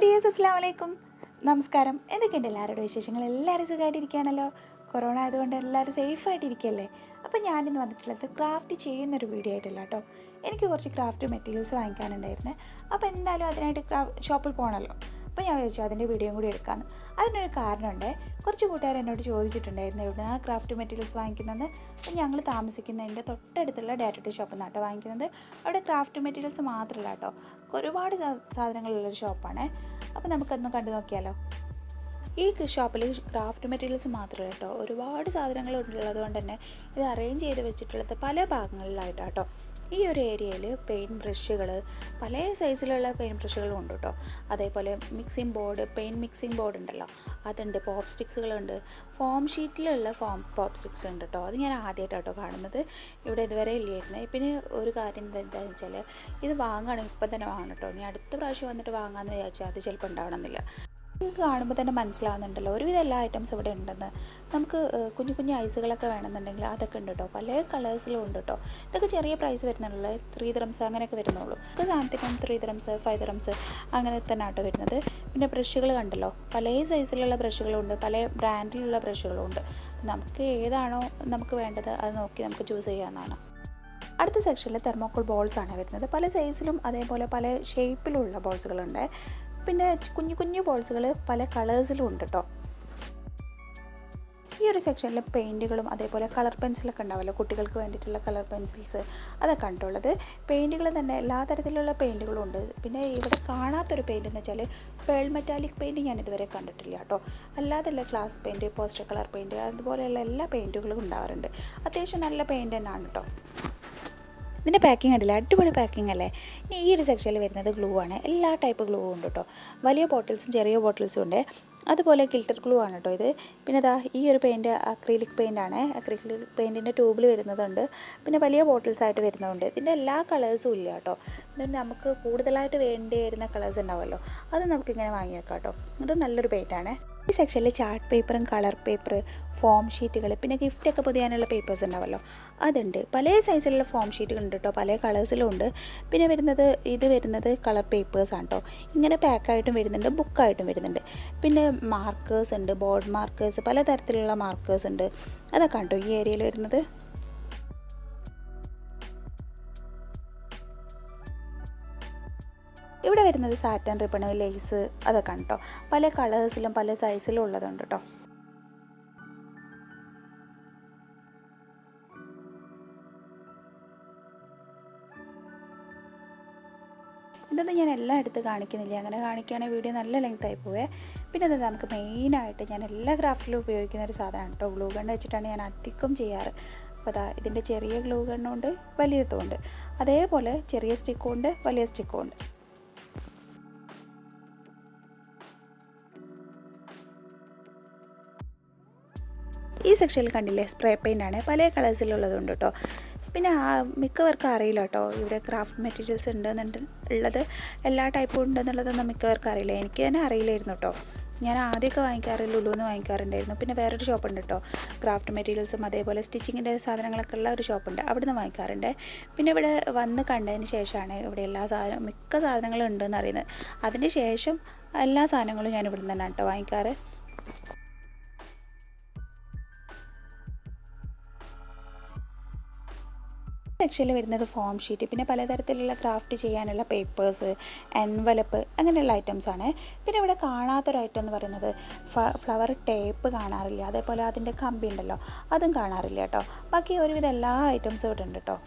Dears, അസ്സലാമു അലൈക്കും. നമസ്കാരം. എന്തൊക്കെയുണ്ട് എല്ലാവരുടെ വിശേഷങ്ങൾ? എല്ലാവരും സുഖമായിട്ടിരിക്കുകയാണല്ലോ. കൊറോണ ആയതുകൊണ്ട് എല്ലാവരും സേഫായിട്ടിരിക്കുകയല്ലേ. അപ്പോൾ ഞാനിന്ന് വന്നിട്ടുള്ളത് ക്രാഫ്റ്റ് ചെയ്യുന്നൊരു വീഡിയോ ആയിട്ടല്ല കേട്ടോ. എനിക്ക് കുറച്ച് ക്രാഫ്റ്റ് മെറ്റീരിയൽസ് വാങ്ങിക്കാനുണ്ടായിരുന്നേ. അപ്പോൾ എന്തായാലും അതിനായിട്ട് ഷോപ്പിൽ പോകണമല്ലോ. അപ്പോൾ ഞാൻ വിചാരിച്ചു അതിൻ്റെ വീഡിയോയും കൂടി എടുക്കാമെന്ന്. അതിനൊരു കാരണമുണ്ട്. കുറച്ച് കൂട്ടുകാർ എന്നോട് ചോദിച്ചിട്ടുണ്ടായിരുന്നു എവിടെ നിന്നാണ് ക്രാഫ്റ്റ് മെറ്റീരിയൽസ് വാങ്ങിക്കുന്നത്. അപ്പോൾ ഞങ്ങൾ താമസിക്കുന്നതിൻ്റെ തൊട്ടടുത്തുള്ള ഡയറക്റ്റ് ഷോപ്പിൽ നിന്നാട്ടോ വാങ്ങിക്കുന്നത്. അവിടെ ക്രാഫ്റ്റ് മെറ്റീരിയൽസ് മാത്രമല്ല കേട്ടോ, ഒരുപാട് സാധനങ്ങളുള്ളൊരു ഷോപ്പാണ്. അപ്പോൾ നമുക്കൊന്ന് കണ്ടു നോക്കിയാലോ. ഈ ഷോപ്പിൽ ക്രാഫ്റ്റ് മെറ്റീരിയൽസ് മാത്രമല്ല കേട്ടോ, ഒരുപാട് സാധനങ്ങൾ ഉള്ളത് കൊണ്ട് തന്നെ ഇത് അറേഞ്ച് ചെയ്ത് വെച്ചിട്ടുള്ളത് പല ഭാഗങ്ങളിലായിട്ടാണ് കേട്ടോ. ഈ ഒരു ഏരിയയിൽ പെയിൻറ്റ് ബ്രഷുകൾ, പല സൈസിലുള്ള പെയിൻറ്റ് ബ്രഷുകളും ഉണ്ട് കേട്ടോ. അതേപോലെ mixing board, paint mixing board ഉണ്ടല്ലോ, അതുണ്ട്. പോപ്പ് സ്റ്റിക്സുകളുണ്ട്, ഫോം ഷീറ്റിലുള്ള പോപ്പ് സ്റ്റിക്സ് ഉണ്ട് കേട്ടോ. അത് ഞാൻ ആദ്യമായിട്ടാട്ടോ കാണുന്നത്, ഇവിടെ ഇതുവരെ ഇല്ലായിരുന്നേ. പിന്നെ ഒരു കാര്യം എന്താണെന്ന് വെച്ചാൽ ഇത് വാങ്ങുകയാണെങ്കിൽ ഇപ്പം തന്നെ വാങ്ങണം കേട്ടോ. ഇനി അടുത്ത പ്രാവശ്യം വന്നിട്ട് വാങ്ങാമെന്ന് വിചാരിച്ചാൽ അത് ചിലപ്പോൾ ഉണ്ടാവണമെന്നില്ല. നിങ്ങൾക്ക് കാണുമ്പോൾ തന്നെ മനസ്സിലാവുന്നുണ്ടല്ലോ ഒരുവിധം എല്ലാ ഐറ്റംസ് ഇവിടെ ഉണ്ടെന്ന്. നമുക്ക് കുഞ്ഞു കുഞ്ഞു ഐസുകളൊക്കെ വേണമെന്നുണ്ടെങ്കിൽ അതൊക്കെ ഉണ്ട് കേട്ടോ. പല കളേഴ്സിലും ഉണ്ട് കേട്ടോ. ഇതൊക്കെ ചെറിയ പ്രൈസ് വരുന്നുള്ളൂ, 3 dirhams അങ്ങനെയൊക്കെ വരുന്നുള്ളൂ. ഇത് സാധനത്തിനും 3 dirhams 5 dirhams അങ്ങനെ തന്നെ ആട്ടോ വരുന്നത്. പിന്നെ ബ്രഷുകൾ കണ്ടല്ലോ, പല സൈസിലുള്ള ബ്രഷുകളുണ്ട്, പല ബ്രാൻഡിലുള്ള ബ്രഷുകളും ഉണ്ട്. നമുക്ക് ഏതാണോ നമുക്ക് വേണ്ടത് അത് നോക്കി നമുക്ക് ചൂസ് ചെയ്യാവുന്നതാണ്. അടുത്ത സെക്ഷനിൽ തെർമോക്കോൾ ബോൾസ് ആണ് വരുന്നത്. പല സൈസിലും അതേപോലെ പല ഷേപ്പിലുള്ള ബോൾസുകളുണ്ട്. പിന്നെ കുഞ്ഞു കുഞ്ഞു ബോൾസുകൾ പല കളേഴ്സിലും ഉണ്ട് കേട്ടോ. ഈ ഒരു സെക്ഷനിൽ പെയിൻറ്റുകളും അതേപോലെ കളർ പെൻസിലൊക്കെ ഉണ്ടാവുമല്ലോ, കുട്ടികൾക്ക് വേണ്ടിയിട്ടുള്ള കളർ പെൻസിൽസ്, അതൊക്കെ കണ്ടുള്ളത്. പെയിൻറ്റുകൾ തന്നെ എല്ലാ തരത്തിലുള്ള പെയിൻറ്റുകളും ഉണ്ട്. പിന്നെ ഇവിടെ കാണാത്തൊരു പെയിൻ്റ് എന്ന് വെച്ചാൽ പേൾ മെറ്റാലിക് പെയിൻറ്റ് ഞാൻ ഇതുവരെ കണ്ടിട്ടില്ല കേട്ടോ. അല്ലാതെയുള്ള glass paint, poster colour paint, അതുപോലെയുള്ള എല്ലാ പെയിൻറ്റുകളും ഉണ്ടാവാറുണ്ട്. അത്യാവശ്യം നല്ല പെയിൻറ്റ് തന്നെയാണ് കേട്ടോ. ഇതിൻ്റെ പാക്കിംഗ് കണ്ടില്ല, അടിപൊളി പാക്കിംഗ് അല്ലേ. ഇനി ഈ ഒരു സെക്ഷനിൽ വരുന്നത് ഗ്ലൂ ആണ്. എല്ലാ ടൈപ്പ് ഗ്ലൂ ഉണ്ട് കേട്ടോ. വലിയ ബോട്ടിൽസും ചെറിയ ബോട്ടിൽസും ഉണ്ട്. അതുപോലെ ഗിൽറ്റർ ഗ്ലൂ ആണ് കേട്ടോ ഇത്. പിന്നെ ഇതാ ഈ ഒരു പെയിൻറ്റ് അക്രിലിക് പെയിൻ്റ് ആണ്. അക്രിലിക് പെയിൻറ്റിൻ്റെ ട്യൂബിൽ വരുന്നതുണ്ട്, പിന്നെ വലിയ ബോട്ടിൽസ് ആയിട്ട് വരുന്നതുണ്ട്. ഇതിൻ്റെ എല്ലാ കളേഴ്സും ഇല്ല കേട്ടോ. എന്നിട്ട് നമുക്ക് കൂടുതലായിട്ട് വേണ്ടി വരുന്ന കളേഴ്സ് ഉണ്ടാവുമല്ലോ, അത് നമുക്കിങ്ങനെ വാങ്ങി വെക്കാം കേട്ടോ. ഇത് നല്ലൊരു പെയിൻ്റാണ്. ഈ സെക്ഷനിൽ ചാർട്ട് പേപ്പറും കളർ പേപ്പർ, ഫോം ഷീറ്റുകൾ, പിന്നെ ഗിഫ്റ്റൊക്കെ പൊതിയാനുള്ള പേപ്പേഴ്സ് ഉണ്ടാവുമല്ലോ, അതുണ്ട്. പല സൈസിലുള്ള ഫോം ഷീറ്റുകൾ ഉണ്ട് കേട്ടോ, പല കളേഴ്സിലും ഉണ്ട്. പിന്നെ വരുന്നത് കളർ പേപ്പേഴ്സാണ് കേട്ടോ. ഇങ്ങനെ പാക്കായിട്ടും വരുന്നുണ്ട്, ബുക്കായിട്ടും വരുന്നുണ്ട്. പിന്നെ മാർക്കേഴ്സ് ഉണ്ട്, ബോർഡ് മാർക്കേഴ്സ്, പലതരത്തിലുള്ള മാർക്കേഴ്സ് ഉണ്ട്. അതൊക്കെ കേട്ടോ ഈ ഏരിയയിൽ വരുന്നത്. ഇവിടെ വരുന്നത് സാറ്റൻ റിബണ്, ലേസ്, അതൊക്കെ ആണ് കേട്ടോ. പല കളേഴ്സിലും പല സൈസിലും ഉള്ളതുണ്ട് കേട്ടോ. ഇതൊന്നും ഞാൻ എല്ലാം എടുത്ത് കാണിക്കുന്നില്ല, അങ്ങനെ കാണിക്കുകയാണെങ്കിൽ വീഡിയോ നല്ല ലെങ്ത് ആയി പോവേ. പിന്നെ അത് നമുക്ക് മെയിനായിട്ട് ഞാൻ എല്ലാ ക്രാഫ്റ്റിലും ഉപയോഗിക്കുന്ന ഒരു സാധനമാണ് കേട്ടോ. ഗ്ലൂ ഗൺ വെച്ചിട്ടാണ് ഞാൻ അധികം ചെയ്യാറ്. അപ്പോൾ അതാ ഇതിൻ്റെ ചെറിയ ഗ്ലൂ ഗണ്ണുണ്ട്, വലിയതുണ്ട്. അതേപോലെ ചെറിയ സ്റ്റിക്കും ഉണ്ട്, വലിയ സ്റ്റിക്കും ഉണ്ട്. ഈ സെക്ഷനിൽ കണ്ടില്ലേ, സ്പ്രേ പെയിൻ്റ് ആണ്. പല കളേഴ്സിലുള്ളതുണ്ട് കേട്ടോ. പിന്നെ മിക്കവർക്കും അറിയില്ല കേട്ടോ ഇവിടെ ക്രാഫ്റ്റ് മെറ്റീരിയൽസ് ഉള്ളത് എല്ലാ ടൈപ്പും ഉണ്ടെന്നുള്ളതൊന്നും മിക്കവർക്കും അറിയില്ല. എനിക്ക് തന്നെ അറിയില്ലായിരുന്നു കേട്ടോ. ഞാൻ ആദ്യമൊക്കെ വാങ്ങിക്കാറ് ലുലുന്ന് വാങ്ങിക്കാറുണ്ടായിരുന്നു. പിന്നെ വേറൊരു ഷോപ്പുണ്ട് കേട്ടോ, ക്രാഫ്റ്റ് മെറ്റീരിയൽസും അതേപോലെ സ്റ്റിച്ചിങ്ങിൻ്റെ സാധനങ്ങളൊക്കെ ഉള്ള ഒരു ഷോപ്പുണ്ട്, അവിടെ നിന്ന് വാങ്ങിക്കാറുണ്ട്. പിന്നെ ഇവിടെ വന്ന് കണ്ടതിന് ശേഷമാണ് ഇവിടെ മിക്ക സാധനങ്ങളും ഉണ്ടെന്ന് അറിയുന്നത്. അതിന് ശേഷം എല്ലാ സാധനങ്ങളും ഞാൻ ഇവിടെ നിന്നാണ് കേട്ടോ വാങ്ങിക്കാറ്. സെക്ഷനിൽ വരുന്നത് ഫോം ഷീറ്റ്, പിന്നെ പലതരത്തിലുള്ള ക്രാഫ്റ്റ് ചെയ്യാനുള്ള പേപ്പേഴ്സ്, എൻവലപ്പ്, അങ്ങനെയുള്ള ഐറ്റംസാണ്. പിന്നെ ഇവിടെ കാണാത്തൊരു ഐറ്റം എന്ന് പറയുന്നത് ഫ്ലവർ ടേപ്പ് കാണാറില്ല. അതേപോലെ അതിൻ്റെ കമ്പി ഉണ്ടല്ലോ, അതും കാണാറില്ല കേട്ടോ. ബാക്കി ഒരുവിധം എല്ലാ ഐറ്റംസും ഇവിടെ ഉണ്ട് കേട്ടോ.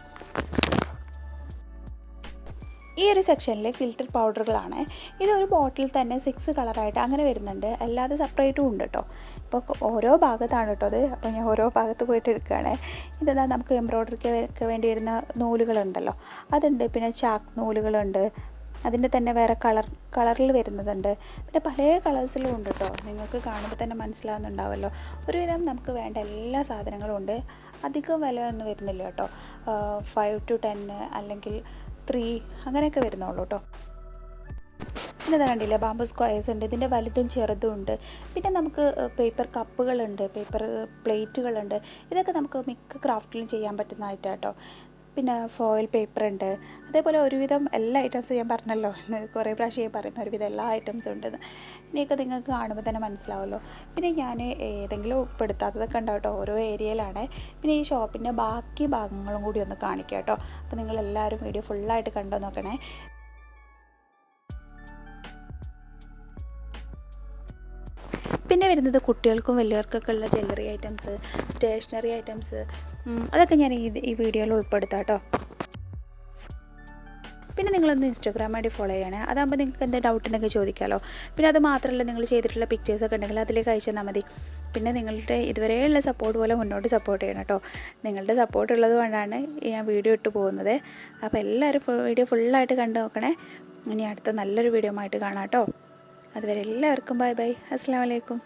ഈ ഒരു സെക്ഷനിൽ ഗിൽറ്റർ പൗഡറുകളാണ്. ഇതൊരു ബോട്ടിൽ തന്നെ 6 കളറായിട്ട് അങ്ങനെ വരുന്നുണ്ട്, അല്ലാതെ സെപ്പറേറ്റും ഉണ്ട് കേട്ടോ. ഇപ്പോൾ ഓരോ ഭാഗത്താണ് കേട്ടോ അത്. അപ്പോൾ ഞാൻ ഓരോ ഭാഗത്ത് പോയിട്ട് എടുക്കുകയാണ്. ഇതെന്താ നമുക്ക് എംബ്രോയ്ഡറിക്ക് വേണ്ടി വരുന്ന നൂലുകളുണ്ടല്ലോ, അതുണ്ട്. പിന്നെ ചാക്ക് നൂലുകളുണ്ട്, അതിൻ്റെ തന്നെ വേറെ കളറിൽ വരുന്നതുണ്ട്. പിന്നെ പല കളേഴ്സിലും ഉണ്ട് കേട്ടോ. നിങ്ങൾക്ക് കാണുമ്പോൾ തന്നെ മനസ്സിലാവുന്നുണ്ടാവുമല്ലോ. ഒരുവിധം നമുക്ക് വേണ്ട എല്ലാ സാധനങ്ങളും ഉണ്ട്. അധികം വില ഒന്നും വരുന്നില്ല കേട്ടോ. 5 to 10 അല്ലെങ്കിൽ 3 അങ്ങനെയൊക്കെ വരുന്നുള്ളൂ കേട്ടോ. പിന്നെ കണ്ടില്ലേ, ബാമ്പു സ്ക്വയേഴ്സ് ഉണ്ട്. ഇതിൻ്റെ വലുതും ചെറുതും ഉണ്ട്. പിന്നെ നമുക്ക് പേപ്പർ കപ്പുകളുണ്ട്, പേപ്പർ പ്ലേറ്റുകളുണ്ട്. ഇതൊക്കെ നമുക്ക് മിക്ക ക്രാഫ്റ്റിലും ചെയ്യാൻ പറ്റുന്നതായിട്ടാട്ടോ. പിന്നെ ഫോയിൽ പേപ്പർ ഉണ്ട്, അതേപോലെ ഒരുവിധം എല്ലാ ഐറ്റംസും ഞാൻ പറഞ്ഞല്ലോ, കുറേ പ്രാവശ്യം ഞാൻ പറയുന്ന ഒരുവിധം എല്ലാ ഐറ്റംസും ഉണ്ടെന്ന്. ഇനിയൊക്കെ നിങ്ങൾക്ക് കാണുമ്പോൾ തന്നെ മനസ്സിലാവുമല്ലോ. പിന്നെ ഞാൻ ഏതെങ്കിലും ഉൾപ്പെടുത്താത്തതൊക്കെ ഉണ്ടാവും കേട്ടോ, ഓരോ ഏരിയയിലാണ്. പിന്നെ ഈ ഷോപ്പിൻ്റെ ബാക്കി ഭാഗങ്ങളും കൂടി ഒന്ന് കാണിക്കാം കേട്ടോ. അപ്പോൾ നിങ്ങളെല്ലാവരും വീഡിയോ ഫുള്ളായിട്ട് കണ്ടു നോക്കണേ. പിന്നെ വരുന്നത് കുട്ടികൾക്കും വലിയവർക്കൊക്കെ ഉള്ള ജ്വല്ലറി ഐറ്റംസ്, സ്റ്റേഷനറി ഐറ്റംസ്, അതൊക്കെ ഞാൻ ഈ വീഡിയോയിൽ ഉൾപ്പെടുത്താം കേട്ടോ. പിന്നെ നിങ്ങളൊന്ന് ഇൻസ്റ്റാഗ്രാം ഐ ഡി ഫോളോ ചെയ്യണേ, അതാകുമ്പോൾ നിങ്ങൾക്ക് എന്തെങ്കിലും ഡൗട്ട് ഉണ്ടെങ്കിൽ ചോദിക്കാമല്ലോ. പിന്നെ അത് മാത്രമല്ല, നിങ്ങൾ ചെയ്തിട്ടുള്ള പിക്ചേഴ്സൊക്കെ ഉണ്ടെങ്കിൽ അതിലേക്ക് അയച്ചു തന്നാൽ മതി. പിന്നെ നിങ്ങളുടെ ഇതുവരെയുള്ള സപ്പോർട്ട് പോലെ മുന്നോട്ട് സപ്പോർട്ട് ചെയ്യണം കേട്ടോ. നിങ്ങളുടെ സപ്പോർട്ട് ഉള്ളത് കൊണ്ടാണ് ഞാൻ വീഡിയോ ഇട്ട് പോകുന്നത്. അപ്പോൾ എല്ലാവരും വീഡിയോ ഫുള്ളായിട്ട് കണ്ടു നോക്കണേ. ഇനി അടുത്ത നല്ലൊരു വീഡിയോ ആയിട്ട് കാണാം കേട്ടോ. അതുവരെ എല്ലാവർക്കും ബൈ ബൈ, അസ്സലാമു അലൈക്കും.